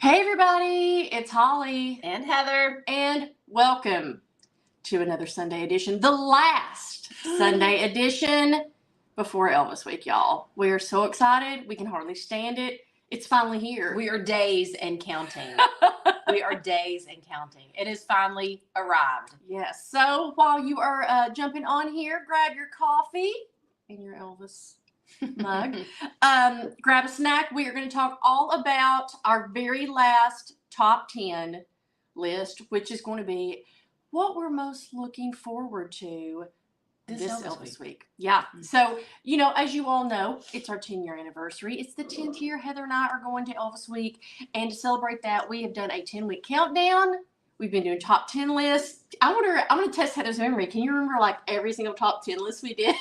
Hey everybody, it's Holly and Heather, and welcome to another Sunday edition, the last Sunday edition before Elvis Week, y'all. We are so excited, we can hardly stand it. It's finally here. We are days and counting. We are days and counting. It has finally arrived. Yes, so while you are jumping on here, grab your coffee and your Elvis mug. Grab a snack. We are going to talk all about our very last top 10 list, which is going to be what we're most looking forward to this Elvis week. Yeah. So, as you all know, it's our 10-year anniversary. It's the 10th year Heather and I are going to Elvis Week. And to celebrate that, we have done a 10-week countdown. We've been doing top 10 lists. I'm going to test Heather's memory. Can you remember like every single top 10 list we did?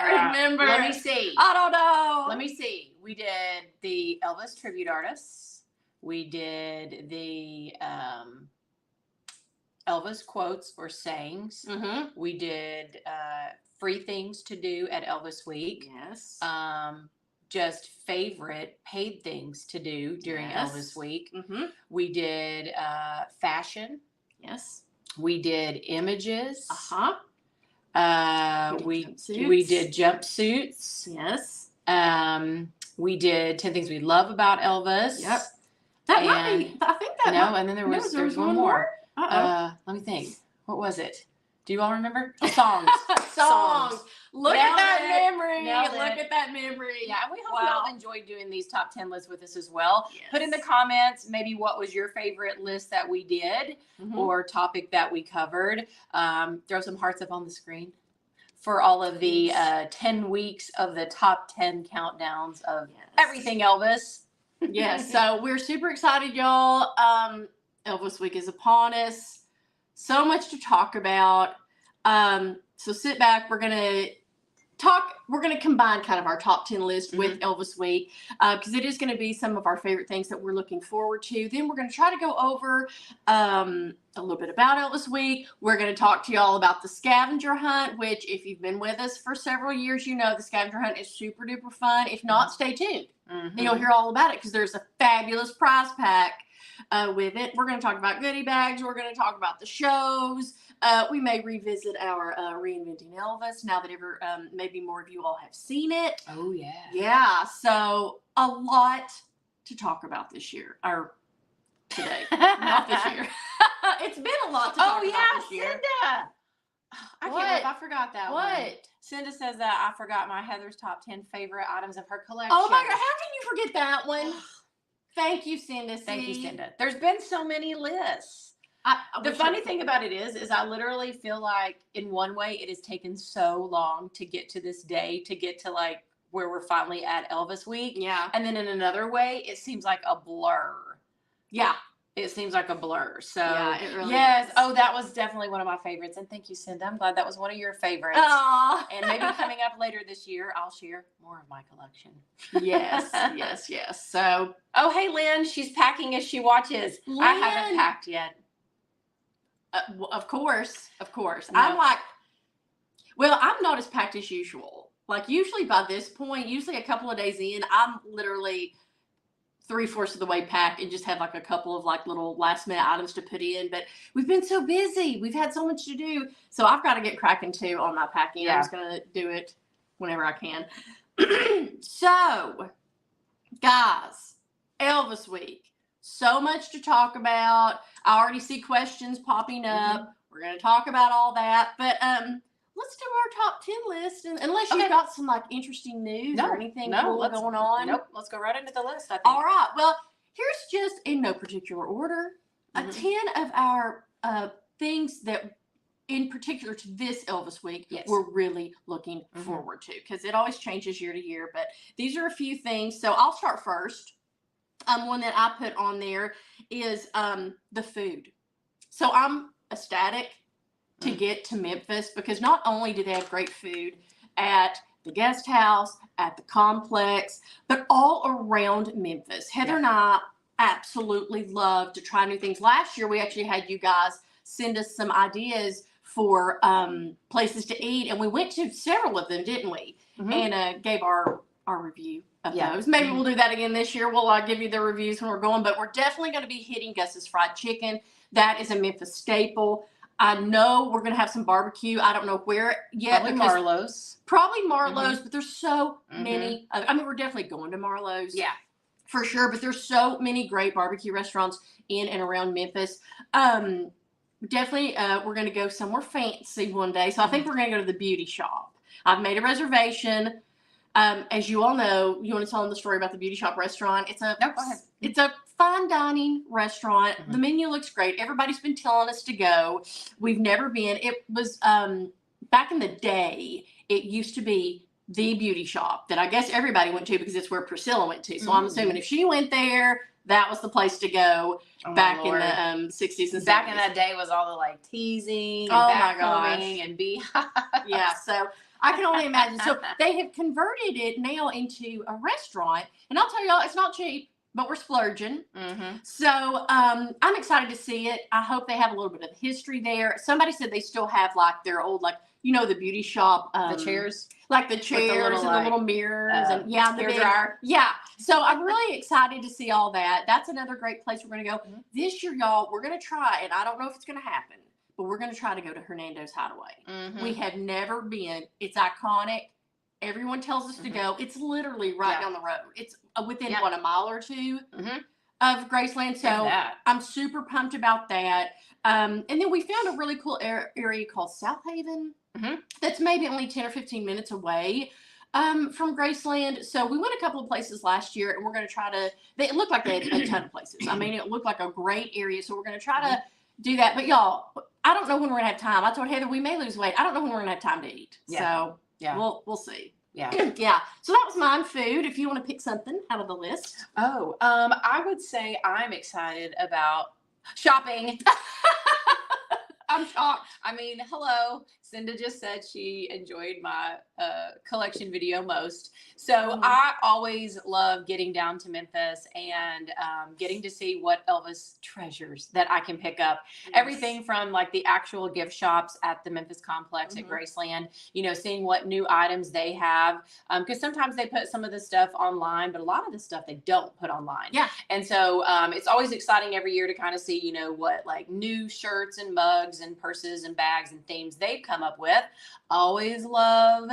Remember. Let me see. I don't know. Let me see. We did the Elvis tribute artists. We did the Elvis quotes or sayings. Mm-hmm. We did free things to do at Elvis Week. Yes. Just favorite paid things to do during Elvis Week. Mm-hmm. We did fashion. Yes. We did images. Uh-huh. We did jumpsuits. Yes. We did 10 things we love about Elvis. Yep. That might be. I think that. No, and then there's one more. Uh-oh. Let me think. What was it? Do you all remember? Songs. Songs. Look at that memory. Nailed it. Look at that memory. Yeah, and we hope y'all enjoyed doing these top 10 lists with us as well. Yes. Put in the comments maybe what was your favorite list that we did or topic that we covered. Throw some hearts up on the screen for all of the 10 weeks of the top 10 countdowns of everything Elvis. Yes, so we're super excited, y'all. Elvis Week is upon us. So much to talk about. So sit back. We're gonna combine kind of our top 10 list with Elvis Week because it is going to be some of our favorite things that we're looking forward to. Then we're going to try to go over a little bit about Elvis Week. We're going to talk to y'all about the scavenger hunt, which if you've been with us for several years, you know the scavenger hunt is super duper fun. If not, stay tuned and you'll hear all about it because there's a fabulous prize pack with it. We're going to talk about goodie bags. We're going to talk about the shows. We may revisit our Reinventing Elvis now that maybe more of you all have seen it. Oh, yeah. Yeah, so a lot to talk about this year, or today, not this year. It's been a lot to talk about this year. Cinda. I can't believe I forgot that one. What? Cinda says that I forgot my Heather's top 10 favorite items of her collection. Oh, my God. How can you forget that one? Thank you, Cinda. Thank you, Cinda. There's been so many lists. The funny thing about it is I literally feel like in one way it has taken so long to get to this day, to get to like where we're finally at Elvis Week. Yeah. And then in another way, it seems like a blur. Yeah. It seems like a blur. So yeah, it really yes. is. Oh, that was definitely one of my favorites. And thank you, Cinda. I'm glad that was one of your favorites. Aww. And maybe coming up later this year, I'll share more of my collection. Yes. So, oh, hey, Lynn, she's packing as she watches. Lynn. I haven't packed yet. Of course. No. I'm not as packed as usual. Like usually by this point, usually a couple of days in, I'm literally 3/4 of the way packed and just have like a couple of like little last minute items to put in. But we've been so busy. We've had so much to do. So I've got to get cracking too on my packing. Yeah. I'm just going to do it whenever I can. So, guys, Elvis Week. So much to talk about. I already see questions popping up. We're going to talk about all that. But let's do our top 10 list. And unless you've got some like interesting news or anything cool going on. Nope. Let's go right into the list, I think. All right. Well, here's just in no particular order, a 10 of our things that in particular to this Elvis Week we're really looking forward to because it always changes year to year. But these are a few things. So I'll start first. One that I put on there is the food. So I'm ecstatic to get to Memphis because not only do they have great food at the guest house, at the complex, but all around Memphis. Heather and I absolutely love to try new things. Last year, we actually had you guys send us some ideas for places to eat, and we went to several of them, didn't we? And gave our our review of Yeah. those. Maybe we'll do that again this year. We'll give you the reviews when we're going, but we're definitely going to be hitting Gus's Fried Chicken. That is a Memphis staple. I know we're going to have some barbecue. I don't know where yet. Probably Marlowe's. Probably Marlowe's, but there's so many. I mean, we're definitely going to Marlowe's. Yeah. For sure, but there's so many great barbecue restaurants in and around Memphis. Definitely, we're going to go somewhere fancy one day. So I think we're going to go to the beauty shop. I've made a reservation. As you all know, you want to tell them the story about the beauty shop restaurant. It's a fine dining restaurant. The menu looks great. Everybody's been telling us to go. We've never been. It was back in the day. It used to be the beauty shop that I guess everybody went to because it's where Priscilla went to. So I'm assuming if she went there, that was the place to go back in the 60s and 70s. Back in that day was all the like teasing and backcombing and beehives. Yeah, so I can only imagine. So they have converted it now into a restaurant. And I'll tell y'all, it's not cheap, but we're splurging. So I'm excited to see it. I hope they have a little bit of history there. Somebody said they still have like their old, like, you know, the beauty shop. The chairs? Like the chairs and the little mirrors. And the hair dryer. Yeah. So I'm really excited to see all that. That's another great place we're going to go. This year, y'all, we're going to try, and I don't know if it's going to happen, but we're going to try to go to Hernando's Hideaway. We have never been. It's iconic. Everyone tells us to go. It's literally right down the road. It's within, a mile or two of Graceland. So I'm super pumped about that. And then we found a really cool area called South Haven. That's maybe only 10 or 15 minutes away from Graceland. So we went a couple of places last year, and we're going to try to, it looked like they had a ton of places. I mean, it looked like a great area. So we're going to try to do that. But y'all, I don't know when we're going to have time. I told Heather we may lose weight. I don't know when we're going to have time to eat. So we'll see. Yeah. So that was mine, food. If you want to pick something out of the list. I would say I'm excited about shopping. I'm shocked. I mean, hello. Cinda just said she enjoyed my collection video most. So I always love getting down to Memphis and getting to see what Elvis treasures that I can pick up. Everything from like the actual gift shops at the Memphis complex at Graceland, you know, seeing what new items they have. Because sometimes they put some of the stuff online, but a lot of the stuff they don't put online. Yeah. And so it's always exciting every year to kind of see, you know, what like new shirts and mugs and purses and bags and themes they've come up with. Always love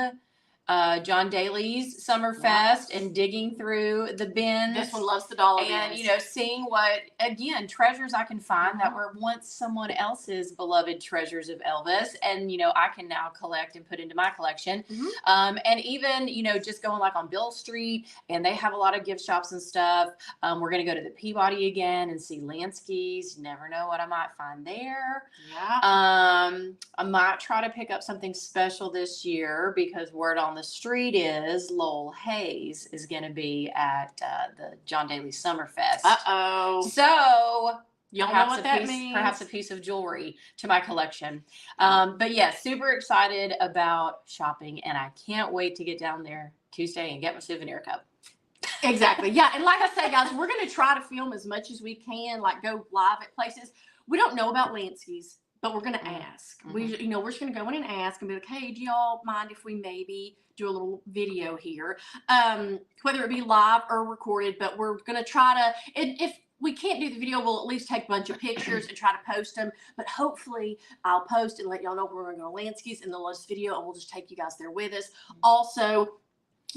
John Daly's Summer Fest and digging through the bins. This one loves the dollar bins. And, you know, seeing what, again, treasures I can find that were once someone else's beloved treasures of Elvis. And, you know, I can now collect and put into my collection. And even, you know, just going like on Bill Street, and they have a lot of gift shops and stuff. We're going to go to the Peabody again and see Lansky's. You never know what I might find there. I might try to pick up something special this year because word on the street is Lowell Hayes is going to be at the John Daly Summerfest. So y'all know what that means. Perhaps a piece of jewelry to my collection. But yeah, super excited about shopping, and I can't wait to get down there Tuesday and get my souvenir cup. Exactly. Yeah. And like I say, guys, we're going to try to film as much as we can, like go live at places. We don't know about Lansky's, but we're going to ask. We're just going to go in and ask and be like, hey, do y'all mind if we maybe do a little video here? Whether it be live or recorded, but we're going to try to, if we can't do the video, we'll at least take a bunch of pictures and try to post them. But hopefully I'll post and let y'all know we're going to go to Lansky's in the latest video, and we'll just take you guys there with us. Also,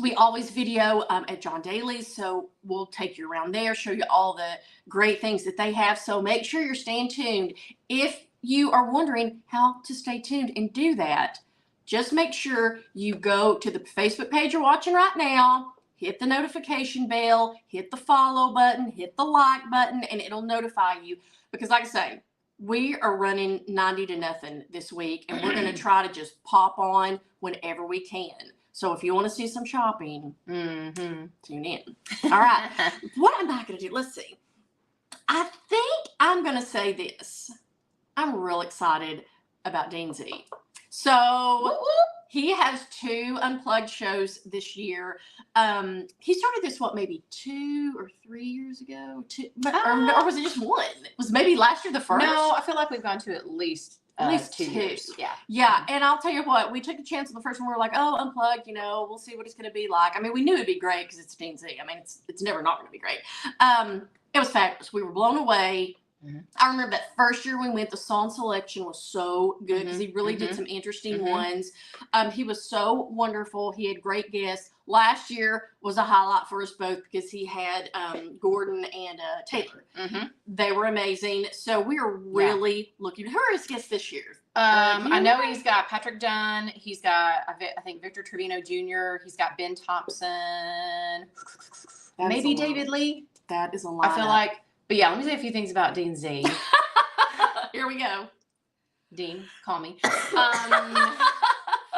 we always video at John Daly's, so we'll take you around there, show you all the great things that they have. So make sure you're staying tuned. If you are wondering how to stay tuned and do that, just make sure you go to the Facebook page you're watching right now, hit the notification bell, hit the follow button, hit the like button, and it'll notify you. Because like I say, we are running 90-0 this week, and we're going to try to just pop on whenever we can. So if you want to see some shopping, tune in. All right. What am I going to do? Let's see. I think I'm going to say this. I'm real excited about Dean Z. So he has 2 unplugged shows this year. He started this, maybe 2 or 3 years ago? Or was it just one? It was maybe last year the first? No, I feel like we've gone to at least At least 2 two. years. Yeah. Yeah, and I'll tell you what, we took a chance on the first one. We were like, oh, Unplugged, we'll see what it's going to be like. I mean, we knew it'd be great because it's Dean Z. I mean, it's never not going to be great. It was fabulous. We were blown away. Mm-hmm. I remember that first year we went, the song selection was so good because he really did some interesting ones. He was so wonderful. He had great guests. Last year was a highlight for us both because he had Gordon and Taylor. They were amazing. So we are really looking. Who are his guests this year? I know he's got Patrick Dunn. He's got, I think, Victor Trevino Jr. He's got Ben Thompson. Maybe David Lee. That is a lot. I feel like. But yeah, let me say a few things about Dean Z. Here we go. Dean, call me.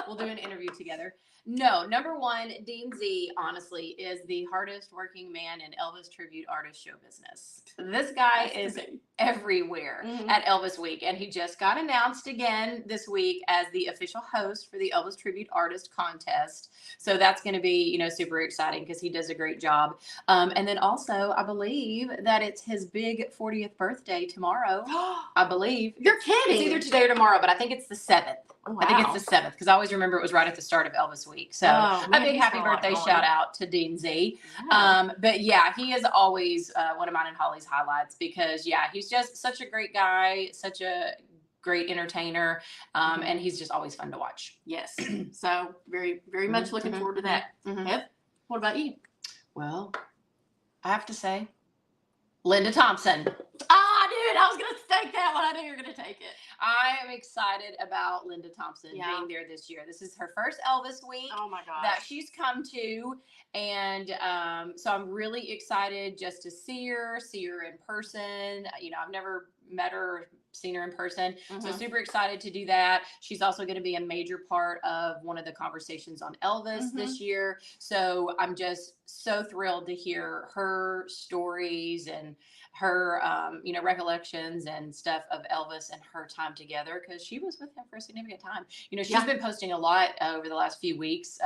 We'll do an interview together. No, number one, Dean Z, honestly, is the hardest working man in Elvis tribute artist show business. This guy is everywhere at Elvis Week, and he just got announced again this week as the official host for the Elvis Tribute Artist Contest. So that's going to be, super exciting because he does a great job. And then also, I believe that it's his big 40th birthday tomorrow. I believe. You're kidding. It's either today or tomorrow, but I think it's the 7th. Wow. I think it's the 7th because I always remember it was right at the start of Elvis Week. So a big happy birthday shout out to Dean Z. Yeah. But yeah, he is always one of mine and Holly's highlights because he's just such a great guy, such a great entertainer, and he's just always fun to watch. Yes. So very, very much looking forward to that. Yep. What about you? Well, I have to say, Linda Thompson. Dude, I was going to take that one. I knew you were going to take it. I am excited about Linda Thompson being there this year. This is her first Elvis Week that she's come to. And so I'm really excited just to see her in person. I've never met her or seen her in person. So super excited to do that. She's also going to be a major part of one of the conversations on Elvis this year. So I'm just so thrilled to hear her stories and her, recollections and stuff of Elvis and her time together because she was with him for a significant time. She's been posting a lot over the last few weeks,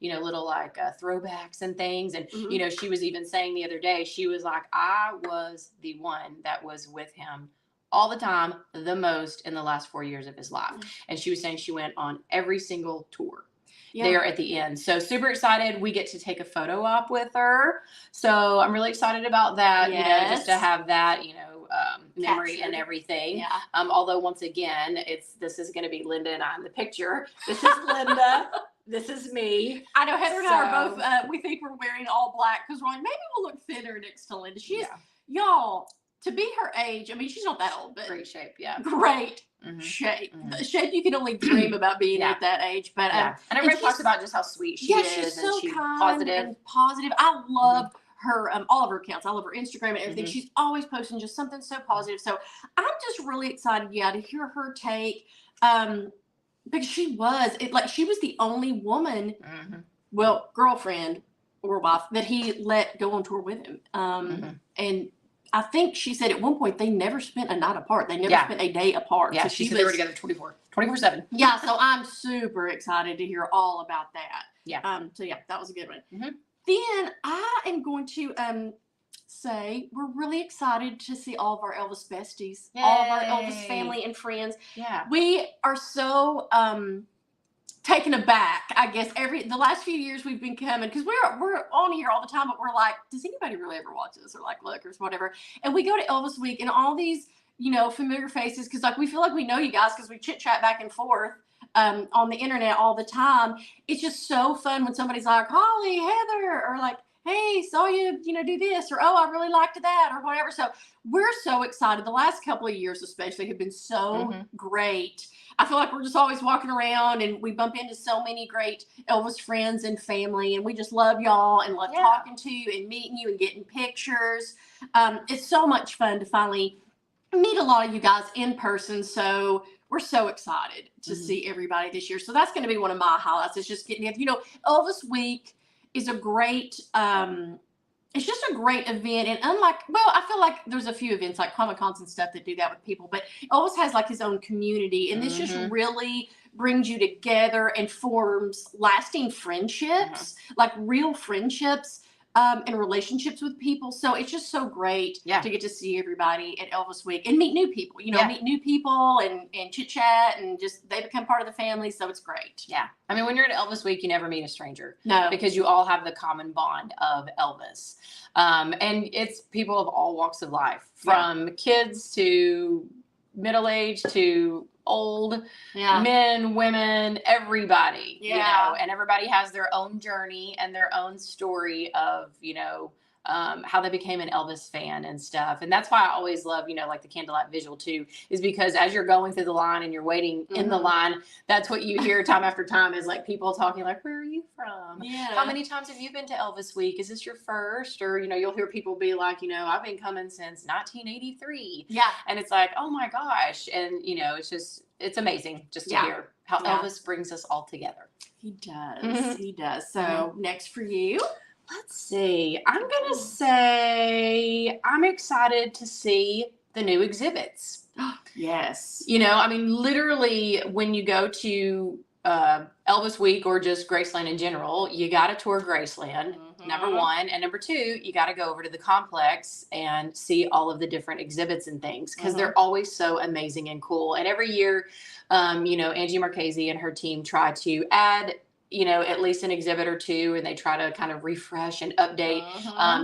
little like throwbacks and things. And, she was even saying the other day, she was like, I was the one that was with him all the time, the most in the last 4 years of his life. And she was saying she went on every single tour. There at the end. So super excited. We get to take a photo op with her. So I'm really excited about that, just to have that, memory and everything. Yeah. Although once again, this is going to be Linda and I in the picture. This is Linda. This is me. I know Heather and I are both, we think we're wearing all black because we're like, maybe we'll look thinner next to Linda. She's, y'all, to be her age, I mean, she's not that old, but great shape. Yeah. Great shape. The shape you can only dream about being at that age. But and everybody talks about just how sweet she is. She's so she's kind positive. and positive. I love her, all of her accounts. I love her Instagram and everything. She's always posting just something so positive. So I'm just really excited, to hear her take, because she was the only woman, girlfriend or wife that he let go on tour with him. And I think she said at one point they never spent a night apart. They never spent a day apart. Yeah, so she said they were together 24/7. Yeah, so I'm super excited to hear all about that. Yeah. That was a good one. Then I am going to say we're really excited to see all of our Elvis besties, all of our Elvis family and friends. Yeah. We are so taken aback, I guess. The last few years we've been coming because we're on here all the time, but we're like, does anybody really ever watch this or like look or whatever? And we go to Elvis Week and all these familiar faces because we feel like we know you guys because we chit chat back and forth on the internet all the time. It's just so fun when somebody's like, Holly, Heather, or like, hey, saw you do this, or oh, I really liked that, or whatever. So we're so excited. The last couple of years especially have been so great. I feel like we're just always walking around and we bump into so many great Elvis friends and family, and we just love y'all and love talking to you and meeting you and getting pictures. It's so much fun to finally meet a lot of you guys in person. So we're so excited to see everybody this year. So that's going to be one of my highlights. It's just getting, Elvis Week is a great, it's just a great event. And I feel like there's a few events like Comic-Cons and stuff that do that with people, but Elvis has like his own community. And this just really brings you together and forms lasting friendships, like real friendships and relationships with people. So it's just so great to get to see everybody at Elvis Week and meet new people, meet new people and chit chat and just they become part of the family. So it's great. Yeah. I mean, when you're at Elvis Week, you never meet a stranger. No. Because you all have the common bond of Elvis. And it's people of all walks of life, from kids to middle-aged to old, men, women, everybody, and everybody has their own journey and their own story of, how they became an Elvis fan and stuff. And that's why I always love, like the candlelight visual too, is because as you're going through the line and you're waiting in the line, that's what you hear time after time is like people talking like, where are you from? Yeah. How many times have you been to Elvis Week? Is this your first? Or, you'll hear people be like, I've been coming since 1983. Yeah. And it's like, oh my gosh. And, it's amazing just to hear how Elvis brings us all together. He does. He does. So next for you. Let's see. I'm going to say I'm excited to see the new exhibits. Yes. Literally when you go to Elvis Week or just Graceland in general, you got to tour Graceland, number one. And number two, you got to go over to the complex and see all of the different exhibits and things because they're always so amazing and cool. And every year, Angie Marchese and her team try to add at least an exhibit or two, and they try to kind of refresh and update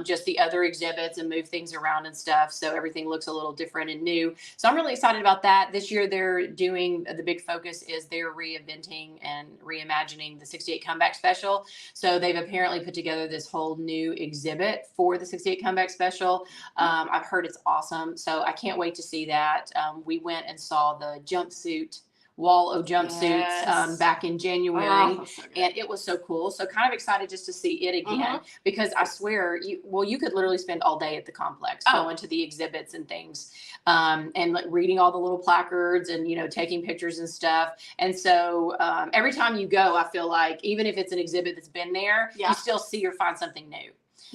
just the other exhibits and move things around and stuff. So everything looks a little different and new. So I'm really excited about that. This year they're doing, the big focus is they're reinventing and reimagining the 68 Comeback Special. So they've apparently put together this whole new exhibit for the 68 Comeback Special. I've heard it's awesome. So I can't wait to see that. We went and saw the jumpsuit wall of jumpsuits back in January, and it was so cool. So kind of excited just to see it again because I swear you could literally spend all day at the complex going to the exhibits and things, and like reading all the little placards and taking pictures and stuff. And so every time you go, I feel like even if it's an exhibit that's been there, you still see or find something new.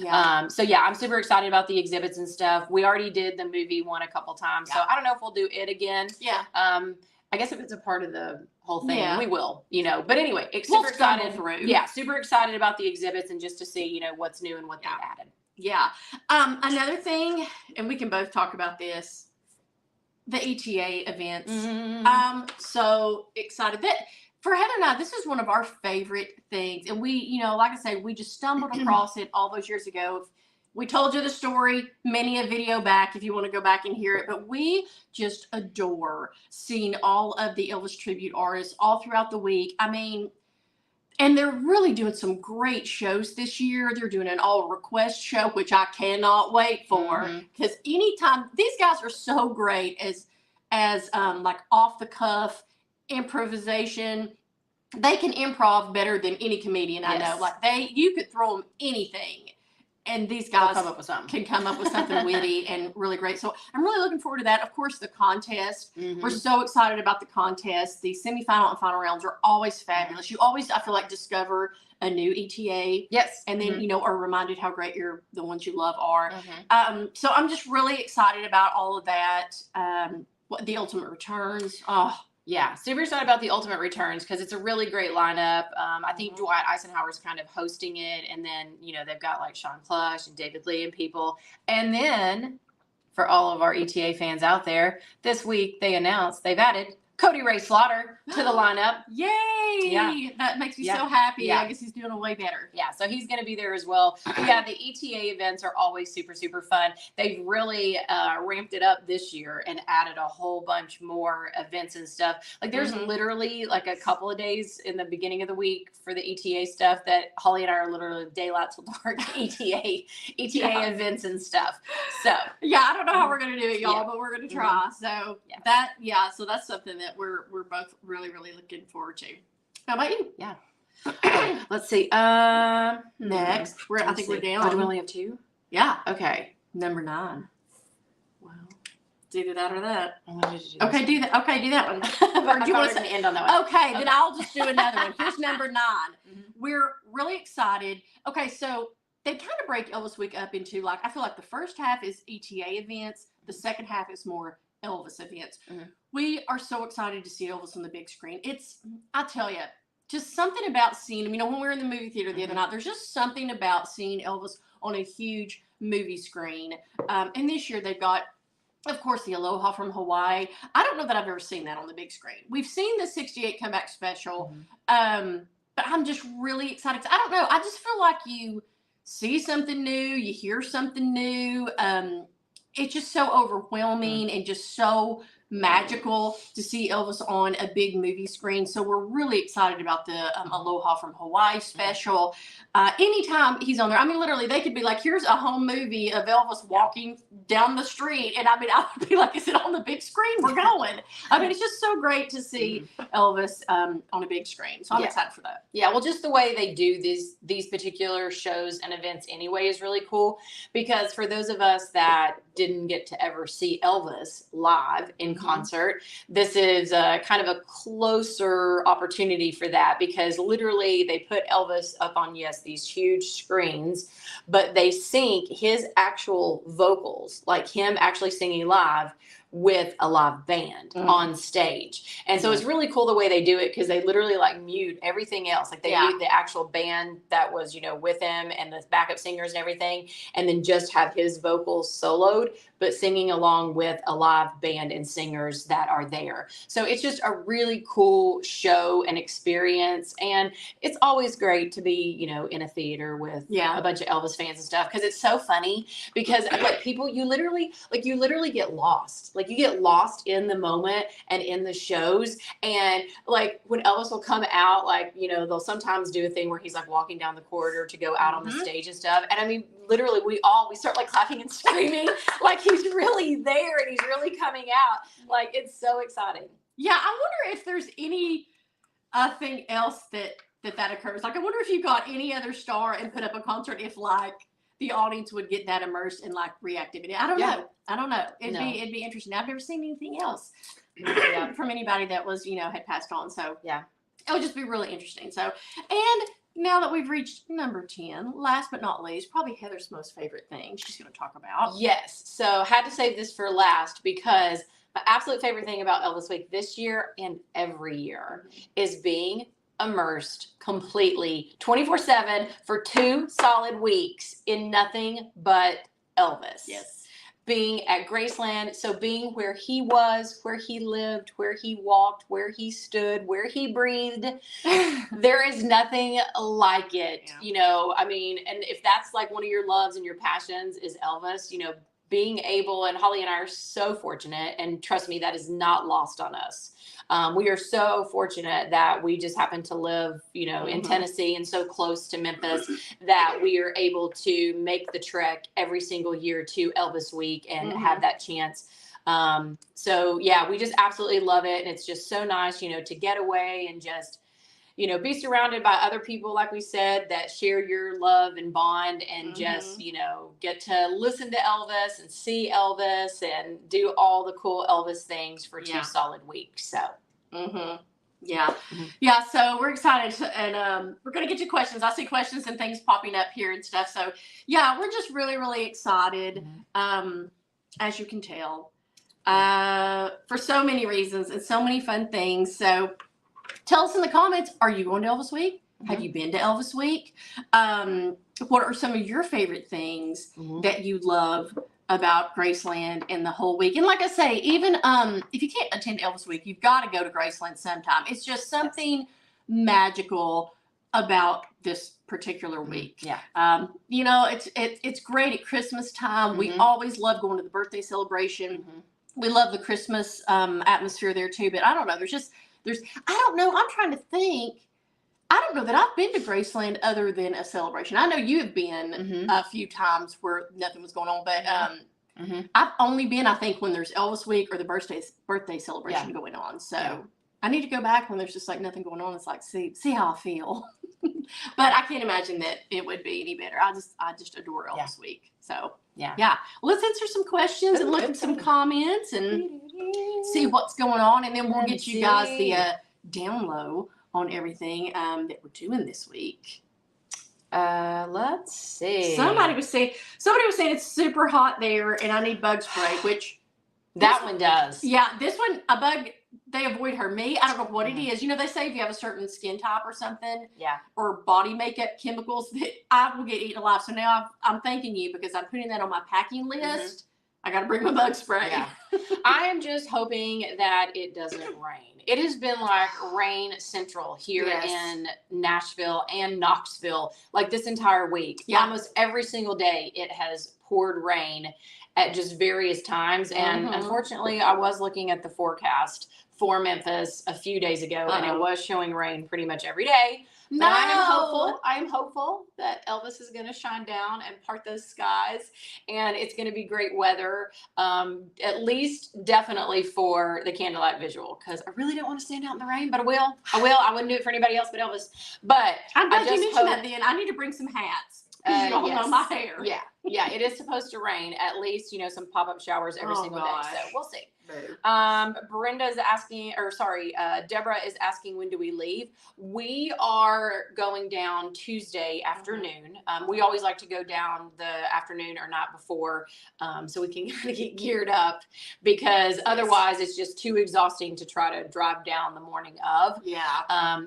I'm super excited about the exhibits and stuff. We already did the movie one a couple times, so I don't know if we'll do it again. I guess if it's a part of the whole thing, we will, But anyway, super excited. Super excited about the exhibits and just to see, what's new and what they've added. Yeah. Another thing, and we can both talk about this, the ETA events. So excited that for Heather and I, this is one of our favorite things. And we, like I say, we just stumbled across it all those years ago. We told you the story, many a video back if you want to go back and hear it, but we just adore seeing all of the Elvis tribute artists all throughout the week. I mean, and they're really doing some great shows this year. They're doing an all request show, which I cannot wait for because anytime these guys are so great as like off the cuff improvisation. They can improv better than any comedian I know. Like you could throw them anything. And these guys can come up with something witty and really great. So I'm really looking forward to that. Of course, the contest. We're so excited about the contest. The semifinal and final rounds are always fabulous. You always, I feel like, discover a new ETA. Yes. And then, are reminded how great the ones you love are. So I'm just really excited about all of that. The Ultimate Returns. Oh, yeah, super excited about the Ultimate Returns because it's a really great lineup. I think Dwight Eisenhower's kind of hosting it, and then they've got like Sean Plush and David Lee and people. And then for all of our ETA fans out there, this week they announced they've added Cody Ray Slaughter to the lineup. Yay! Yeah. That makes me so happy. I guess he's doing a way better. Yeah, so he's going to be there as well. But yeah, the ETA events are always super, super fun. They've really ramped it up this year and added a whole bunch more events and stuff. Like there's literally like a couple of days in the beginning of the week for the ETA stuff that Holly and I are literally daylight till dark ETA events and stuff. So I don't know how we're going to do it, y'all, but we're going to try. So so that's something that we're both really, really looking forward to. How about you? Yeah. Let's see. Next, I think we're down. Oh, do we only have two? Yeah. Okay. Number 9. Well, it's either that or that. Okay, do that. Okay, do that one. Or do you want to end on that one? Okay, then I'll just do another one. Here's number 9. We're really excited. Okay, so they kind of break Elvis Week up into I feel like the first half is ETA events. The second half is more Elvis events. We are so excited to see Elvis on the big screen. I tell you, just something about seeing him. You know, when we were in the movie theater the other night, there's just something about seeing Elvis on a huge movie screen. And this year they've got, of course, the Aloha from Hawaii. I don't know that I've ever seen that on the big screen. We've seen the 68 comeback special, but I'm just really excited. I don't know. I just feel like you see something new, you hear something new. It's just so overwhelming and just so magical to see Elvis on a big movie screen. So we're really excited about the Aloha from Hawaii special. Anytime he's on there, I mean, literally, they could be like, here's a home movie of Elvis walking down the street. And I mean, I would be like, is it on the big screen? We're going. I mean, it's just so great to see Elvis on a big screen. So I'm excited for that. Yeah, well, just the way they do these particular shows and events anyway is really cool, because for those of us that didn't get to ever see Elvis live in concert, this is kind of a closer opportunity for that, because literally they put Elvis up on, yes, these huge screens, but they sync his actual vocals, like him actually singing live, with a live band on stage. And so it's really cool the way they do it, because they literally like mute everything else. Like they mute the actual band that was, you know, with him and the backup singers and everything, and then just have his vocals soloed, but singing along with a live band and singers that are there. So it's just a really cool show and experience. And it's always great to be, you know, in a theater with a bunch of Elvis fans and stuff, because it's so funny, because like people, you literally get lost. Like you get lost in the moment and in the shows. And like when Elvis will come out, like, you know, they'll sometimes do a thing where he's like walking down the corridor to go out on the stage and stuff. And I mean, literally we start like clapping and screaming like he's really there and he's really coming out. Like it's so exciting. Yeah, I wonder if there's any thing else that occurs. Like I wonder if you got any other star and put up a concert, if like the audience would get that immersed in like reactivity. I don't know. It'd be interesting. I've never seen anything else from anybody that was, you know, had passed on. So it would just be really interesting. So, and now that we've reached number 10, last but not least, probably Heather's most favorite thing she's going to talk about. Yes. So had to save this for last, because my absolute favorite thing about Elvis Week this year and every year is being immersed completely 24/7 for 2 solid weeks in nothing but Elvis. Yes. Being at Graceland, so being where he was, where he lived, where he walked, where he stood, where he breathed, there is nothing like it. You know, I mean, and if that's like one of your loves and your passions is Elvis, you know, being able, and Holly and I are so fortunate, and trust me, that is not lost on us. We are so fortunate that we just happen to live, you know, in Tennessee and so close to Memphis that we are able to make the trek every single year to Elvis Week and have that chance. So yeah, we just absolutely love it. And it's just so nice, you know, to get away and just, you know, be surrounded by other people, like we said, that share your love and bond, and just, you know, get to listen to Elvis and see Elvis and do all the cool Elvis things for 2 solid weeks. So, yeah. So we're excited, and we're going to get to questions. I see questions and things popping up here and stuff. So yeah, we're just really, really excited. As you can tell, for so many reasons and so many fun things. So tell us in the comments, are you going to Elvis Week? Have you been to Elvis Week? What are some of your favorite things that you love about Graceland and the whole week? And like I say, even if you can't attend Elvis Week, you've got to go to Graceland sometime. It's just something magical about this particular week. You know, it's great at Christmas time. We always love going to the birthday celebration. We love the Christmas atmosphere there too. But I don't know. I don't know. I'm trying to think. I don't know that I've been to Graceland other than a celebration. I know you have been a few times where nothing was going on, but I've only been, I think, when there's Elvis Week or the birthday celebration going on. So I need to go back when there's just like nothing going on. It's like, see how I feel. But I can't imagine that it would be any better. I just adore Elvis Week. So yeah. Well, let's answer some questions and look at some comments and see what's going on, and then we'll get you guys the down low on everything that we're doing this week. Let's see. Somebody was saying it's super hot there, and I need bug spray, which that one does. Yeah, this one, a bug they avoid her. Me, I don't know what it is. You know, they say if you have a certain skin type or something, Yeah. or body makeup chemicals, that I will get eaten alive. So now I'm thanking you because I'm putting that on my packing list. I got to bring my bug spray. Yeah. I am just hoping that it doesn't rain. It has been like rain central here in Nashville and Knoxville, like this entire week. Yeah. Almost every single day it has poured rain at just various times. And unfortunately, I was looking at the forecast for Memphis a few days ago, and it was showing rain pretty much every day. No. But I am hopeful that Elvis is going to shine down and part those skies, and it's going to be great weather, at least definitely for the candlelight visual, because I really don't want to stand out in the rain, but I will. I wouldn't do it for anybody else but Elvis. But I'm glad you mentioned that then. I need to bring some hats. You don't know my hair. Yeah, it is supposed to rain, at least, you know, some pop-up showers every single day. So we'll see. Brenda's asking, Deborah is asking, when do we leave? We are going down Tuesday afternoon. We always like to go down the afternoon or night before, so we can kind of get geared up, because otherwise it's just too exhausting to try to drive down the morning of.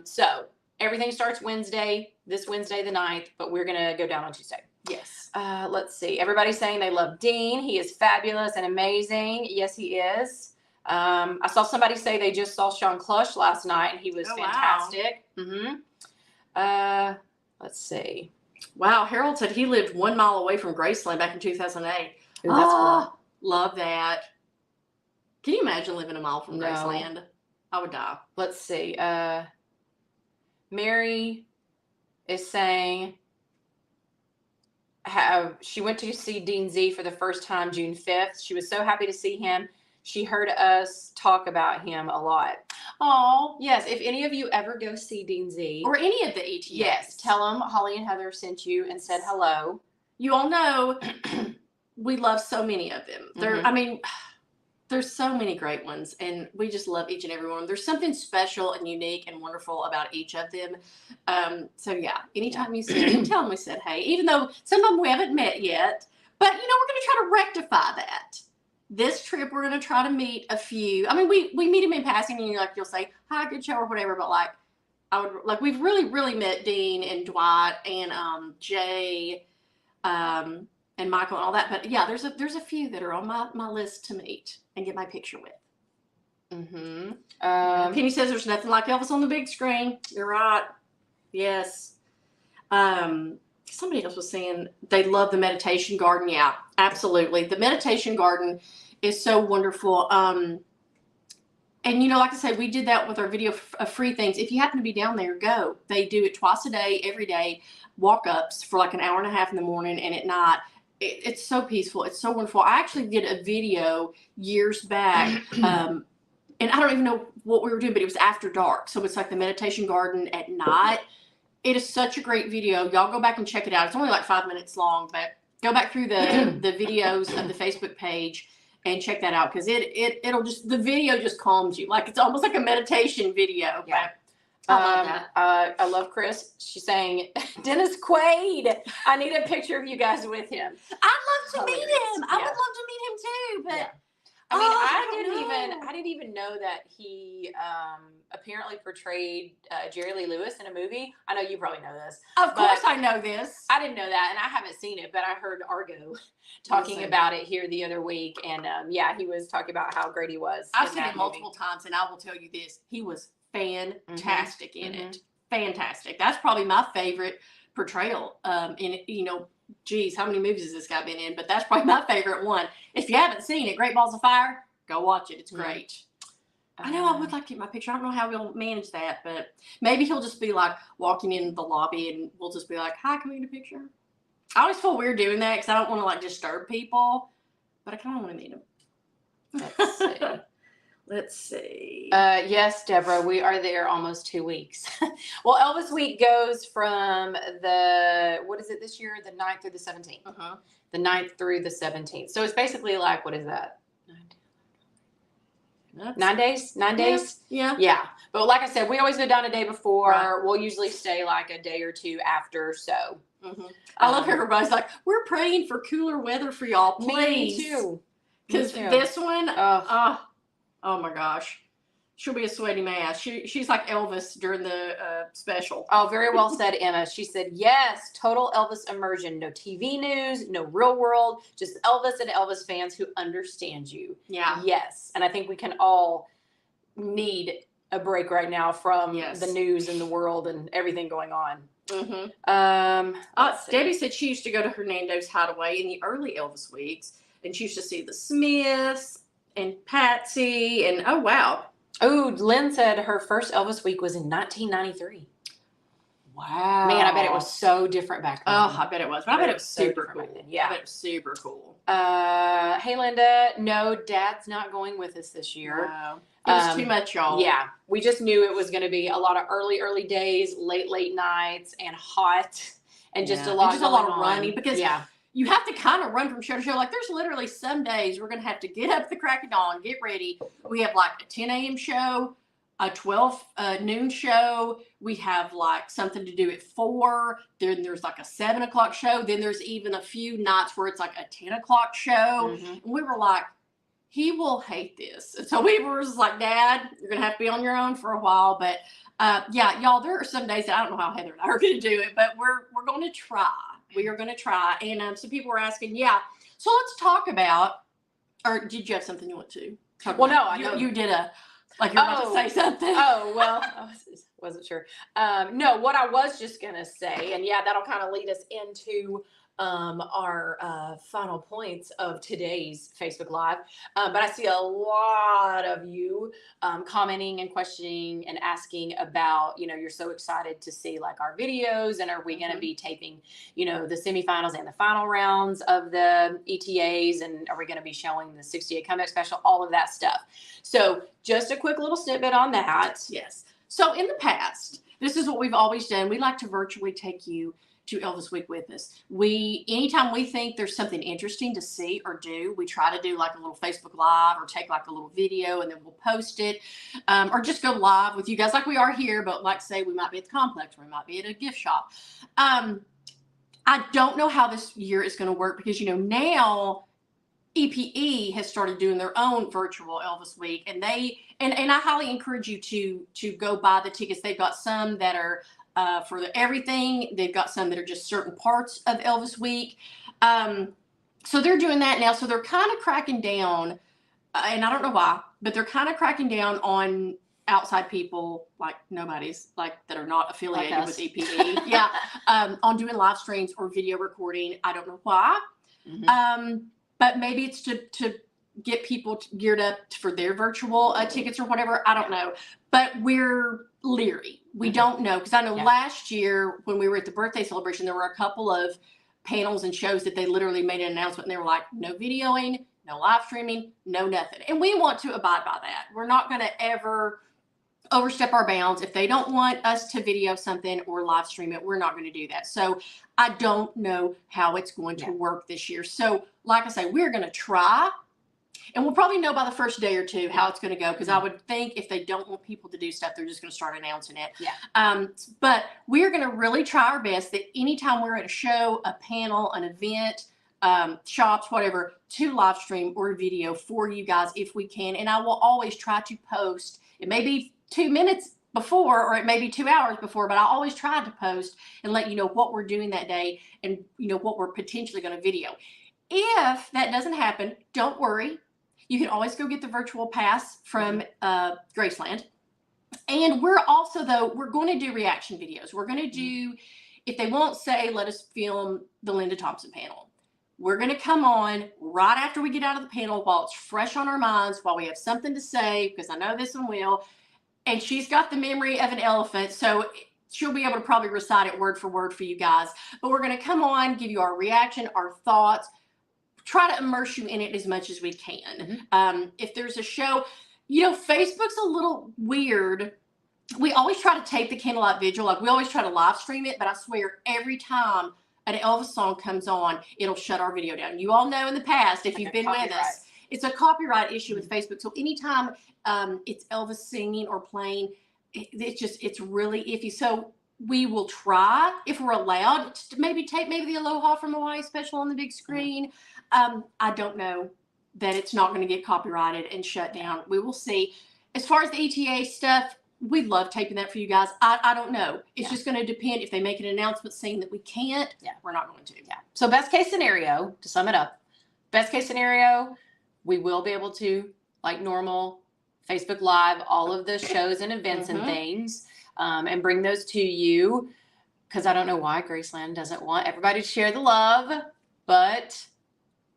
So everything starts this Wednesday the 9th, but we're going to go down on Tuesday. Yes. Let's see. Everybody's saying they love Dean. He is fabulous and amazing. Yes, he is. I saw somebody say they just saw Sean Clush last night, and he was fantastic. Wow. Let's see. Wow. Harold said he lived 1 mile away from Graceland back in 2008. Ooh, that's cool. Love that. Can you imagine living a mile from Graceland? I would die. Let's see. Mary is saying how she went to see Dean Z for the first time June 5th. She was so happy to see him. She heard us talk about him a lot. Oh, yes. If any of you ever go see Dean Z, or any of the ETS, yes, tell them Holly and Heather sent you and said hello. You all know we love so many of them. I mean, there's so many great ones, and we just love each and every one. There's something special and unique and wonderful about each of them. So yeah, anytime you see them, tell them we said hey, even though some of them we haven't met yet. But you know, we're going to try to rectify that. This trip, we're going to try to meet a few. I mean, we meet them in passing, and you'll say hi, good show, or whatever. But we've really met Dean and Dwight and Jay, and Michael and all that. But yeah, there's a few that are on my list to meet and get my picture with. Penny says there's nothing like Elvis on the big screen. You're right. Yes. Somebody else was saying they love the meditation garden. Yeah, absolutely. The meditation garden is so wonderful. And you know, like I said, we did that with our video of free things. If you happen to be down there, go. They do it twice a day, every day, walk-ups for like an hour and a half in the morning and at night. It's so peaceful. It's so wonderful. I actually did a video years back, and I don't even know what we were doing, but it was after dark. So it's like the meditation garden at night. It is such a great video. Y'all go back and check it out. It's only like 5 minutes long, but go back through the videos of the Facebook page and check that out, because it'll just, the video just calms you. Like it's almost like a meditation video. Yeah. I love that. I love Chris. She's saying, Dennis Quaid. I need a picture of you guys with him. I'd love to meet him. I would love to meet him too, but I mean, I didn't even know that he apparently portrayed Jerry Lee Lewis in a movie. I know you probably know this. Of course I know this. I didn't know that, and I haven't seen it, but I heard Argo talking about it here the other week, and he was talking about how great he was. I've seen it multiple times, and I will tell you this: he was fantastic in it. Fantastic. That's probably my favorite portrayal. Geez, how many movies has this guy been in? But that's probably my favorite one. If you haven't seen it, Great Balls of Fire, go watch it. It's great. I know I would like to get my picture. I don't know how we'll manage that, but maybe he'll just be like walking in the lobby and we'll just be like, hi, can we get a picture? I always feel weird doing that because I don't want to like disturb people, but I kind of want to meet him. Let's see. Let's see. Yes, Deborah, we are there almost 2 weeks. Well, Elvis Week goes from what is it this year? The 9th through the 17th. The 9th through the 17th. So it's basically like, what is that? 9 days? 9 days? Yeah. Yeah. But like I said, we always go down a day before. Right. We'll usually stay like a day or two after. So I love how everybody's like, we're praying for cooler weather for y'all, please. Me too. Because this one, oh my gosh. She'll be a sweaty mess. She's like Elvis during the special. Oh, very well said, Emma. She said, yes, total Elvis immersion. No TV news, no real world, just Elvis and Elvis fans who understand you. Yeah. Yes. And I think we can all need a break right now from the news and the world and everything going on. Debbie said she used to go to Hernando's Hideaway in the early Elvis weeks, and she used to see the Smiths and Patsy, and oh, wow. Oh, Lynn said her first Elvis week was in 1993. Wow. Man, I bet it was so different back then. Oh, I bet it was. But I bet it was super cool. Yeah. I bet it was super cool. Hey, Linda. No, Dad's not going with us this year. Wow. It was too much, y'all. Yeah. We just knew it was going to be a lot of early days, late nights, and hot, and just a lot of running, because you have to kind of run from show to show. Like, there's literally some days we're going to have to get up at the crack of dawn, get ready. We have like a 10 a.m. show, a 12 noon show. We have like something to do at 4. Then there's like a 7 o'clock show. Then there's even a few nights where it's like a 10 o'clock show. And we were like, he will hate this. And so we were just like, Dad, you're going to have to be on your own for a while. But yeah, y'all, there are some days that I don't know how Heather and I are going to do it, but we're going to try. We are going to try. And some people were asking, so let's talk about, or did you have something you want to talk about? No, I know. You did like you're about to say something. Oh, well, I wasn't sure. No, what I was just going to say, and that'll kind of lead us into our final points of today's Facebook Live. But I see a lot of you commenting and questioning and asking about, you're so excited to see like our videos, and are we going to be taping, the semifinals and the final rounds of the ETAs, and are we going to be showing the 68 comeback special, all of that stuff. So just a quick little snippet on that. Yes. So in the past, this is what we've always done. We like to virtually take you to Elvis Week with us. Anytime we think there's something interesting to see or do, we try to do like a little Facebook Live or take like a little video and then we'll post it, or just go live with you guys like we are here, but like say we might be at the complex, or we might be at a gift shop. I don't know how this year is going to work because, now EPE has started doing their own virtual Elvis Week, and I highly encourage you to go buy the tickets. They've got some that are for everything. They've got some that are just certain parts of Elvis Week. So they're doing that now. So they're kind of cracking down, and I don't know why, but they're kind of cracking down on outside people, like nobody's, like that are not affiliated with EPE. On doing live streams or video recording. I don't know why. But maybe it's to get people geared up for their virtual tickets or whatever. I don't know. But we're leery. We don't know. Because I know last year when we were at the birthday celebration, there were a couple of panels and shows that they literally made an announcement and they were like, no videoing, no live streaming, no nothing. And we want to abide by that. We're not going to ever overstep our bounds. If they don't want us to video something or live stream it, we're not going to do that. So I don't know how it's going to work this year. So like I say, we're going to try. And we'll probably know by the first day or two how it's going to go, because I would think if they don't want people to do stuff, they're just going to start announcing it. But we're going to really try our best that anytime we're at a show, a panel, an event, shops, whatever, to live stream or video for you guys if we can. And I will always try to post. It may be 2 minutes before, or it may be 2 hours before, but I always try to post and let you know what we're doing that day and what we're potentially going to video. If that doesn't happen, don't worry. You can always go get the virtual pass from Graceland. And we're also, though, we're going to do reaction videos. We're going to do, if they won't say, let us film the Linda Thompson panel. We're going to come on right after we get out of the panel while it's fresh on our minds, while we have something to say, because I know this one will. And she's got the memory of an elephant, so she'll be able to probably recite it word for word for you guys. But we're going to come on, give you our reaction, our thoughts, try to immerse you in it as much as we can. If there's a show, Facebook's a little weird. We always try to tape the candlelight vigil. Like, we always try to live stream it, but I swear every time an Elvis song comes on, it'll shut our video down. You all know in the past, if you've been with us, it's a copyright issue with Facebook. So anytime it's Elvis singing or playing, it's really iffy. So we will try, if we're allowed, to maybe tape the Aloha from Hawaii special on the big screen. I don't know that it's not going to get copyrighted and shut down. We will see. as far as the ETA stuff, we love taping that for you guys. I don't know. It's just going to depend if they make an announcement saying that we can't. Yeah. We're not going to. Yeah. So best case scenario, to sum it up, best case scenario, we will be able to, like normal, Facebook Live, all of the shows and events and things, and bring those to you. Because I don't know why Graceland doesn't want everybody to share the love, but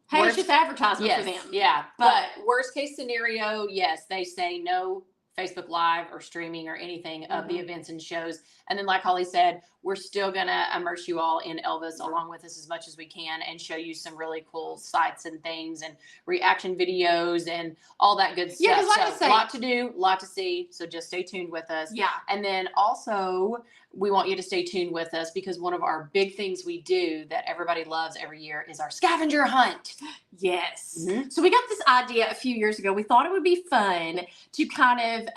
hey, it's just advertisement for them. Yeah, but worst case scenario, yes, they say no Facebook Live or streaming or anything of the events and shows. And then, like Holly said, we're still going to immerse you all in Elvis along with us as much as we can and show you some really cool sights and things and reaction videos and all that good stuff. Yeah, because like I say, a lot to do, a lot to see. So just stay tuned with us. Yeah. And then also, we want you to stay tuned with us because one of our big things we do that everybody loves every year is our scavenger hunt. Yes. So we got this idea a few years ago. We thought it would be fun to kind of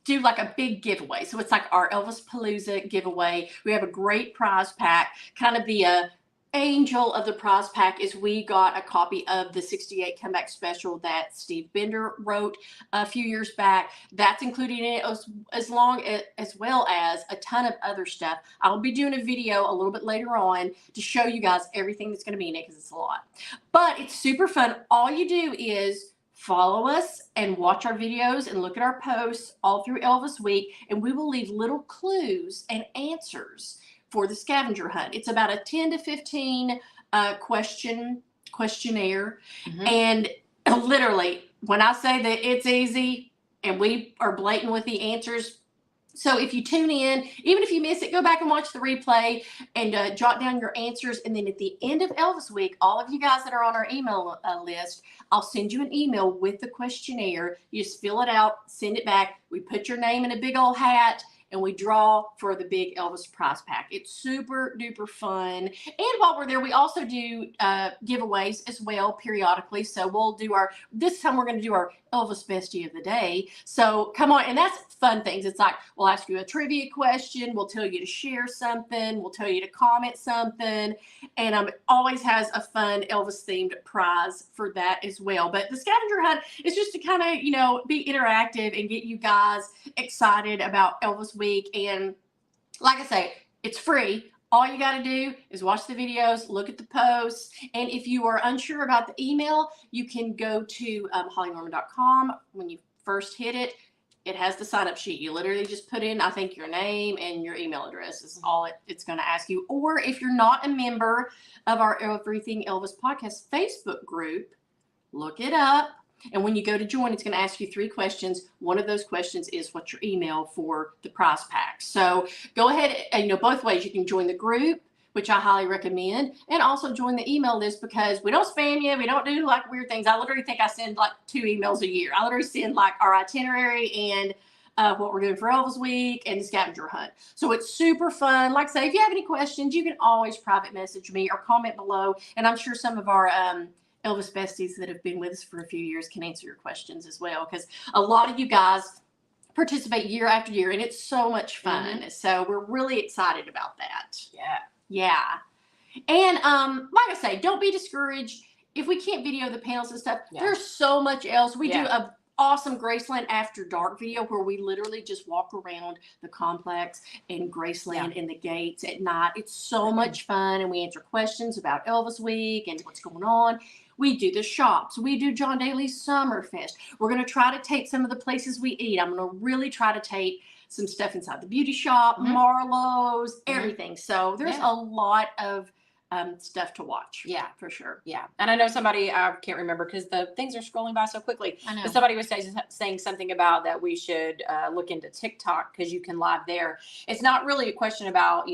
do like a big giveaway. So it's like our Elvis Palooza giveaway. We have a great prize pack. Kind of the angel of the prize pack is we got a copy of the 68 Comeback Special that Steve Bender wrote a few years back. That's included in it as well as a ton of other stuff. I'll be doing a video a little bit later on to show you guys everything that's going to be in it because it's a lot. But it's super fun. All you do is follow us and watch our videos and look at our posts all through Elvis Week, and we will leave little clues and answers for the scavenger hunt. It's about a 10 to 15 questionnaire. And literally, when I say that it's easy and we are blatant with the answers, so if you tune in, even if you miss it, go back and watch the replay and jot down your answers. And then at the end of Elvis Week, all of you guys that are on our email list, I'll send you an email with the questionnaire. You just fill it out, send it back. We put your name in a big old hat, and we draw for the big Elvis prize pack. It's super duper fun. And while we're there, we also do giveaways as well periodically. So we'll do this time we're going to do our Elvis Bestie of the Day. So come on, and that's fun things. It's like, we'll ask you a trivia question. We'll tell you to share something. We'll tell you to comment something. And always has a fun Elvis themed prize for that as well. But the scavenger hunt is just to kind of, be interactive and get you guys excited about Elvis Week. And like I say, it's free. All you got to do is watch the videos, look at the posts, and if you are unsure about the email, you can go to hollynorman.com. When you first hit it, it has the sign-up sheet. You literally just put in, I think, your name and your email address is all it's going to ask you. Or if you're not a member of our Everything Elvis Podcast Facebook group, look it up. And when you go to join, it's going to ask you 3 questions. One of those questions is what's your email for the prize pack. So go ahead and, both ways. You can join the group, which I highly recommend, and also join the email list because we don't spam you. We don't do like weird things. I literally think I send like 2 emails a year. I literally send like our itinerary and what we're doing for Elvis Week and the scavenger hunt. So it's super fun. Like I say, if you have any questions, you can always private message me or comment below. And I'm sure some of our Elvis besties that have been with us for a few years can answer your questions as well, because a lot of you guys participate year after year, and it's so much fun. So we're really excited about that. Yeah. And like I say, don't be discouraged if we can't video the panels and stuff. There's so much else. We do a awesome Graceland After Dark video where we literally just walk around the complex in Graceland and the gates at night. It's so much fun, and we answer questions about Elvis Week and what's going on. We do the shops. We do John Daly's Summerfest. We're going to try to tape some of the places we eat. I'm going to really try to tape some stuff inside the beauty shop, Marlowe's, everything. So there's a lot of stuff to watch. Yeah, for sure. Yeah. And I know somebody, I can't remember because the things are scrolling by so quickly. I know. But somebody was saying something about that we should look into TikTok because you can live there. It's not really a question about,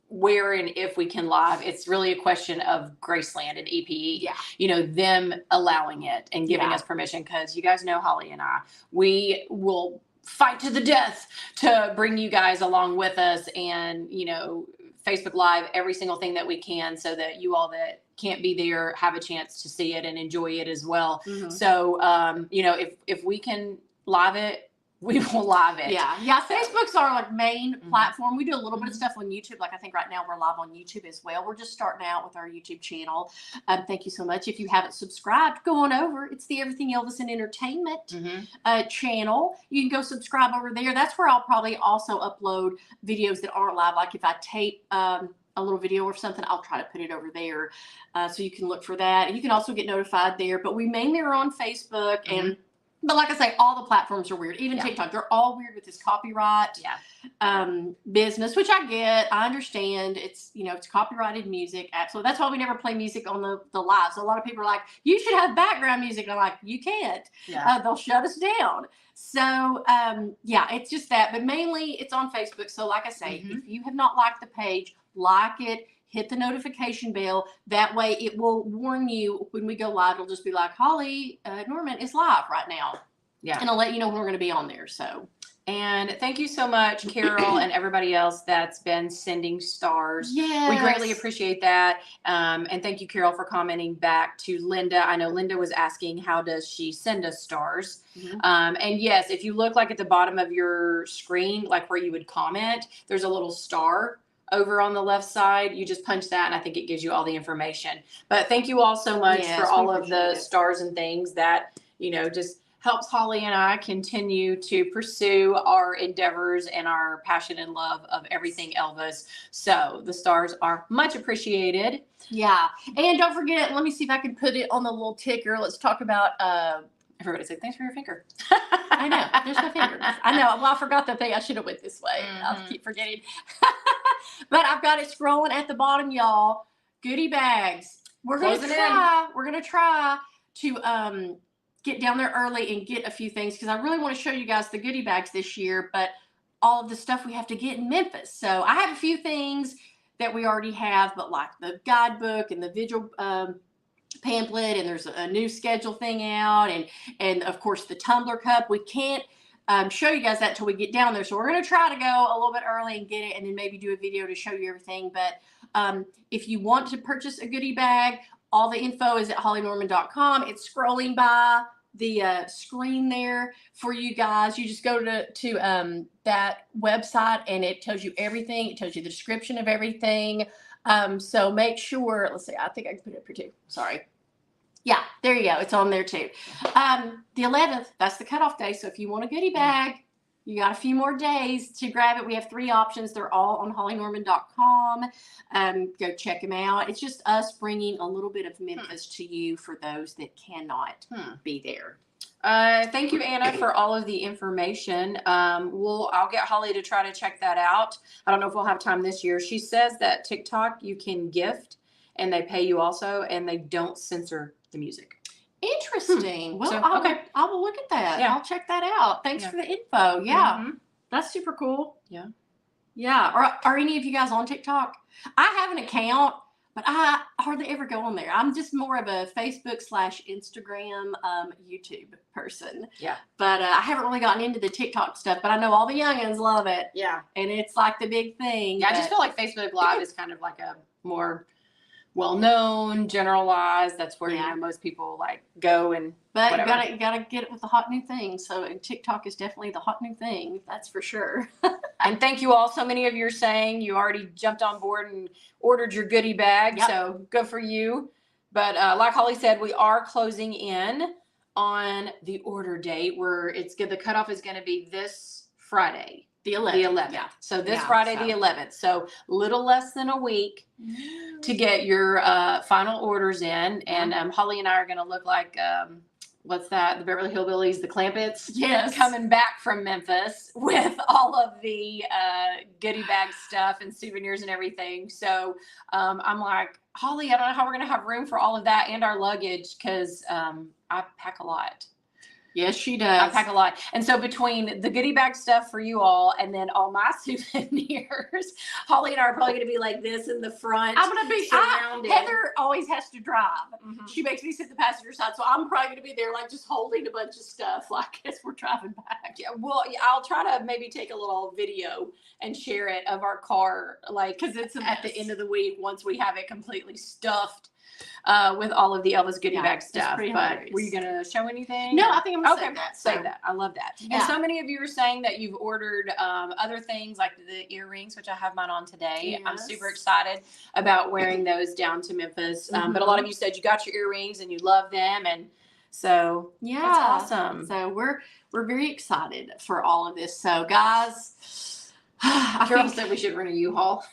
where and if we can live. It's really a question of Graceland and EPE, them allowing it and giving us permission, because you guys know Holly and I, we will fight to the death to bring you guys along with us and, Facebook Live every single thing that we can so that you all that can't be there have a chance to see it and enjoy it as well. So, if we can live it, we will live it. Yeah. Facebook's our like main platform. We do a little bit of Mhm. stuff on YouTube. Like I think right now we're live on YouTube as well. We're just starting out with our YouTube channel. Thank you so much. If you haven't subscribed, go on over. It's the Everything Elvis and Entertainment channel. You can go subscribe over there. That's where I'll probably also upload videos that aren't live. Like if I tape a little video or something, I'll try to put it over there. So you can look for that. And you can also get notified there. But we mainly are on Facebook and but like I say, all the platforms are weird. Even TikTok, they're all weird with this copyright business, which I get. I understand. It's, you know, it's copyrighted music. Absolutely. That's why we never play music on the live. So a lot of people are like, you should have background music. And I'm like, you can't. They'll shut us down. So, yeah, it's just that. But mainly it's on Facebook. So like I say, if you have not liked the page, like it. Hit the notification bell. That way it will warn you when we go live. It'll just be like, Holly Norman is live right now. Yeah. And I'll let you know when we're going to be on there. So. And thank you so much, Carol, and everybody else that's been sending stars. Yes. We greatly appreciate that. And thank you, Carol, for commenting back to Linda. I know Linda was asking, how does she send us stars? And yes, if you look like at the bottom of your screen, like where you would comment, there's a little star over on the left side. You just punch that and I think it gives you all the information. But thank you all so much for all of the stars and things that, you know, just helps Holly and I continue to pursue our endeavors and our passion and love of everything Elvis. So the stars are much appreciated. Yeah. And don't forget, let me see if I can put it on the little ticker. Let's talk about everybody say thanks for your finger. I know. There's my finger. I know. Well, I forgot the thing. I should have went this way. I'll keep forgetting. But I've got it scrolling at the bottom, y'all. Goodie bags. We're gonna try to get down there early and get a few things because I really want to show you guys the goodie bags this year, but all of the stuff we have to get in Memphis. So I have a few things that we already have, but like the guidebook and the vigil pamphlet, and there's a new schedule thing out, and of course the tumbler cup. We can't show you guys that till we get down there. So we're going to try to go a little bit early and get it and then maybe do a video to show you everything. But if you want to purchase a goodie bag, all the info is at hollynorman.com. It's scrolling by the screen there for you guys. You just go to that website and it tells you everything. It tells you the description of everything. So make sure, let's see, I think I can put it up here too. Sorry. Yeah, there you go. It's on there too. The 11th, that's the cutoff day. So if you want a goodie bag, you got a few more days to grab it. We have 3 options. They're all on hollynorman.com. Go check them out. It's just us bringing a little bit of Memphis to you for those that cannot be there. Thank you, Anna, for all of the information. I'll get Holly to try to check that out. I don't know if we'll have time this year. She says that TikTok you can gift and they pay you also, and they don't censor the music. Interesting. Well, I will look at that. Yeah. I'll check that out. Thanks for the info. Yeah. That's super cool. Yeah. Yeah. Are any of you guys on TikTok? I have an account, but I hardly ever go on there. I'm just more of a Facebook/Instagram, YouTube person. Yeah. But I haven't really gotten into the TikTok stuff, but I know all the youngins love it. Yeah. And it's like the big thing. Yeah. I just feel like Facebook Live is kind of like a more well-known, generalized. That's where you know most people like go and. But you gotta get it with the hot new thing. So TikTok is definitely the hot new thing. That's for sure. And thank you all. So many of you are saying you already jumped on board and ordered your goodie bag. Yep. So good for you. But like Holly said, we are closing in on the order date where the cutoff is going to be this Friday. The 11th. The 11th. Yeah. So this Friday, the 11th. So little less than a week to get your final orders in. And Holly and I are going to look like, what's that? The Beverly Hillbillies, the Clampets. Yes. Coming back from Memphis with all of the goodie bag stuff and souvenirs and everything. So I'm like, Holly, I don't know how we're going to have room for all of that and our luggage because I pack a lot. Yes, she does. I pack a lot. And so between the goodie bag stuff for you all and then all my souvenirs, Holly and I are probably going to be like this in the front. I'm going to be surrounded. Heather always has to drive. She makes me sit the passenger side. So I'm probably going to be there like just holding a bunch of stuff like as we're driving back. Yeah, well, I'll try to maybe take a little video and share it of our car, like, because it's at the end of the week once we have it completely stuffed with all of the Elvis goodie bag it's stuff. pretty But hilarious. were you going to show anything? No, or- I think I'm gonna Okay, save that. save that. I love that. Yeah. And so many of you are saying that you've ordered other things like the earrings, which I have mine on today. I'm Yes. super excited about wearing those down to Memphis. But a lot of you said you got your earrings and you love them, and so Yeah, that's awesome. So we're very excited for all of this. So guys, Carol said we should rent a U-Haul.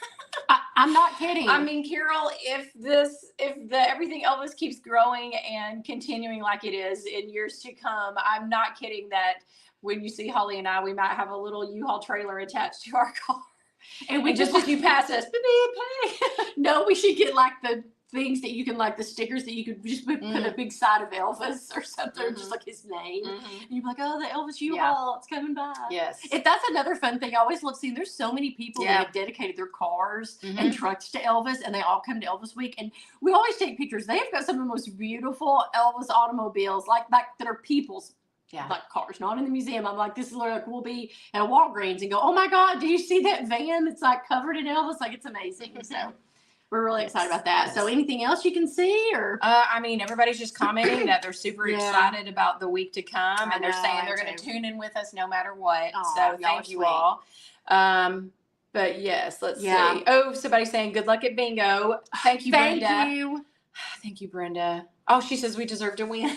I'm not kidding. I mean, Carol, if the Everything Elvis keeps growing and continuing like it is in years to come, I'm not kidding that when you see Holly and I, we might have a little U-Haul trailer attached to our car. and we And just as you pass us, beep, beep. no, we should get like the things that you can, like the stickers that you could just put a big side of Elvis or something, or just like his name. And you'd be like, oh, the Elvis U-Haul, it's coming by. Yes. If that's another fun thing, I always love seeing there's so many people that have dedicated their cars and trucks to Elvis, and they all come to Elvis Week. And we always take pictures. They've got some of the most beautiful Elvis automobiles, like that are people's like cars, not in the museum. I'm like, this is like we'll be at a Walgreens and go, oh my God, do you see that van that's like covered in Elvis? Like it's amazing. So we're really excited about that. Yes. So anything else you can see or? I mean, everybody's just commenting that they're super excited about the week to come, and they're saying they're going to tune in with us no matter what. Aw, so thank you all. But yes, let's see. Oh, somebody's saying good luck at bingo. Thank you, Brenda. Thank you. Thank you, Brenda. Oh, she says we deserve to win.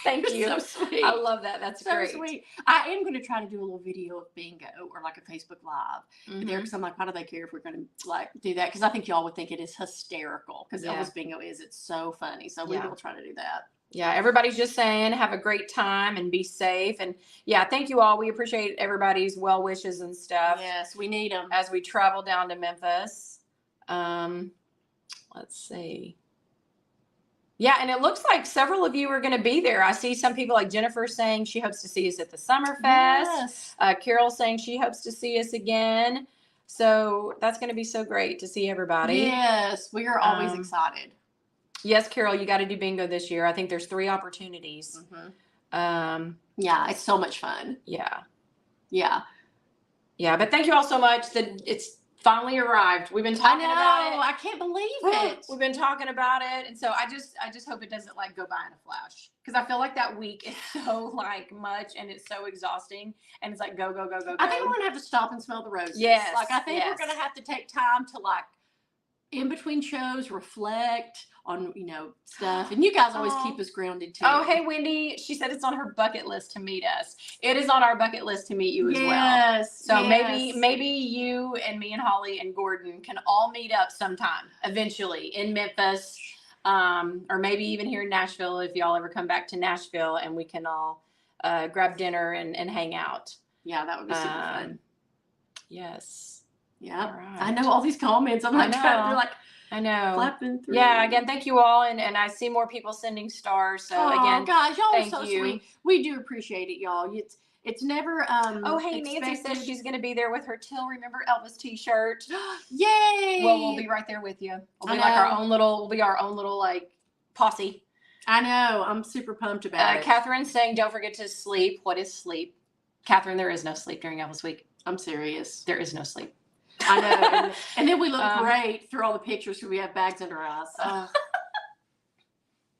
Thank you. So sweet. I love that. That's So great. sweet. I am going to try to do a little video of bingo or like a Facebook Live there, because I'm like, why do they care if we're going to like do that? Because I think y'all would think it is hysterical, because Elvis bingo it's so funny. So we will try to do that. Yeah, everybody's just saying have a great time and be safe. And yeah, thank you all. We appreciate everybody's well wishes and stuff. Yes, we need them as we travel down to Memphis. Let's see. Yeah, and it looks like several of you are going to be there. I see some people like Jennifer saying she hopes to see us at the Summer Fest. Yes. Carol saying she hopes to see us again. So that's going to be so great to see everybody. Yes, we are always excited. Yes, Carol, you got to do bingo this year. I think there's 3 opportunities. Yeah, it's so much fun. Yeah. Yeah. Yeah, but thank you all so much that it's finally arrived. We've been talking about it. I can't believe it. We've been talking about it, and so I just hope it doesn't like go by in a flash, because I feel like that week is so like much, and it's so exhausting, and it's like go go go go go. I think we're gonna have to stop and smell the roses. Yes, like I think we're gonna have to take time to like in between shows reflect on stuff, and you guys always keep us grounded too. Oh, hey Wendy, she said it's on her bucket list to meet us. It is on our bucket list to meet you as well. Yes. So maybe you and me and Holly and Gordon can all meet up sometime eventually in Memphis, or maybe even here in Nashville if y'all ever come back to Nashville, and we can all grab dinner and hang out. Yeah, that would be super fun. Yes. Yeah. Right. I know all these comments. I'm like trying to I know. Clapping through. Yeah, again, thank you all, and I see more people sending stars. So again, guys, y'all thank are so you. sweet. We do appreciate it, y'all. It's never oh, hey, Nancy says she's going to be there with her Till Remember Elvis t-shirt. Yay! Well, we'll be right there with you. We'll be like our own little like posse. I know. I'm super pumped about it. Catherine's saying, don't forget to sleep. What is sleep? Catherine, there is no sleep during Elvis Week. I'm serious. There is no sleep. I know. And then we look great through all the pictures because we have bags under our eyes. So.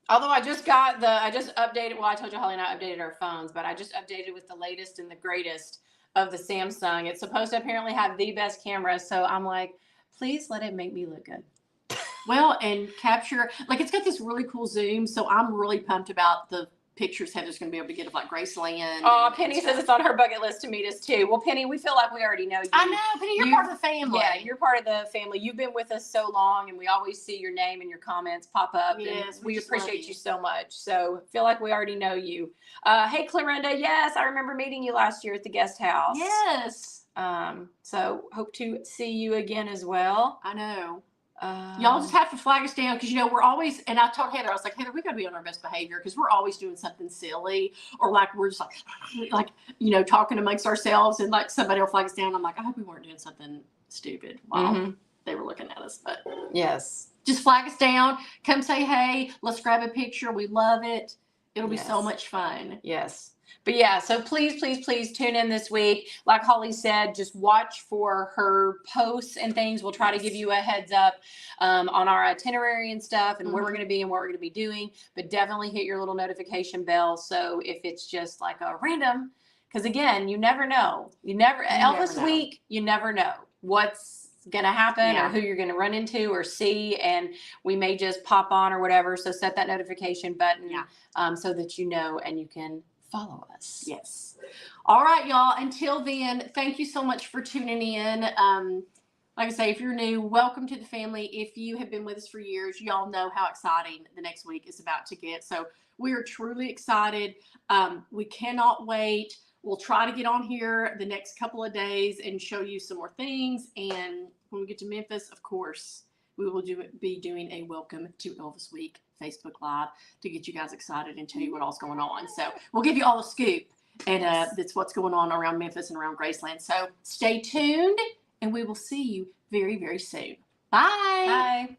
Although I just updated, well, I told you Holly and I updated our phones, but I just updated with the latest and the greatest of the Samsung. It's supposed to apparently have the best camera. So I'm like, please let it make me look good. Well, and capture, like it's got this really cool zoom. So I'm really pumped about the pictures Heather's going to be able to get of like Graceland. Oh, Penny says it's on her bucket list to meet us too. Well, Penny, we feel like we already know you. I know, Penny, you're part of the family. Yeah, you're part of the family. You've been with us so long, and we always see your name and your comments pop up. Yes, and we appreciate you so much. So feel like we already know you. Hey, Clarinda, yes, I remember meeting you last year at the guest house. Yes. So hope to see you again as well. I know. Y'all just have to flag us down because we're always, and I told Heather, I was like, Heather, we got to be on our best behavior because we're always doing something silly, or like we're just like talking amongst ourselves, and like somebody will flag us down. I'm like, I hope we weren't doing something stupid while they were looking at us. But yes, just flag us down, come say hey, let's grab a picture. We love it. It'll be so much fun. Yes. But yeah, so please, please, please tune in this week. Like Holly said, just watch for her posts and things. We'll try to give you a heads up on our itinerary and stuff and where we're going to be and what we're going to be doing. But definitely hit your little notification bell. So if it's just like a random, because again, you never know. Elvis week, you never know what's going to happen or who you're going to run into or see. And we may just pop on or whatever. So set that notification button so that you know and you can follow us. Yes. All right, y'all. Until then, thank you so much for tuning in. Like I say, if you're new, welcome to the family. If you have been with us for years, y'all know how exciting the next week is about to get. So we are truly excited. We cannot wait. We'll try to get on here the next couple of days and show you some more things. And when we get to Memphis, of course, we will be doing a Welcome to Elvis Week Facebook Live to get you guys excited and tell you what all's going on. So we'll give you all a scoop, and that's what's going on around Memphis and around Graceland. So stay tuned, and we will see you very, very soon. Bye. Bye.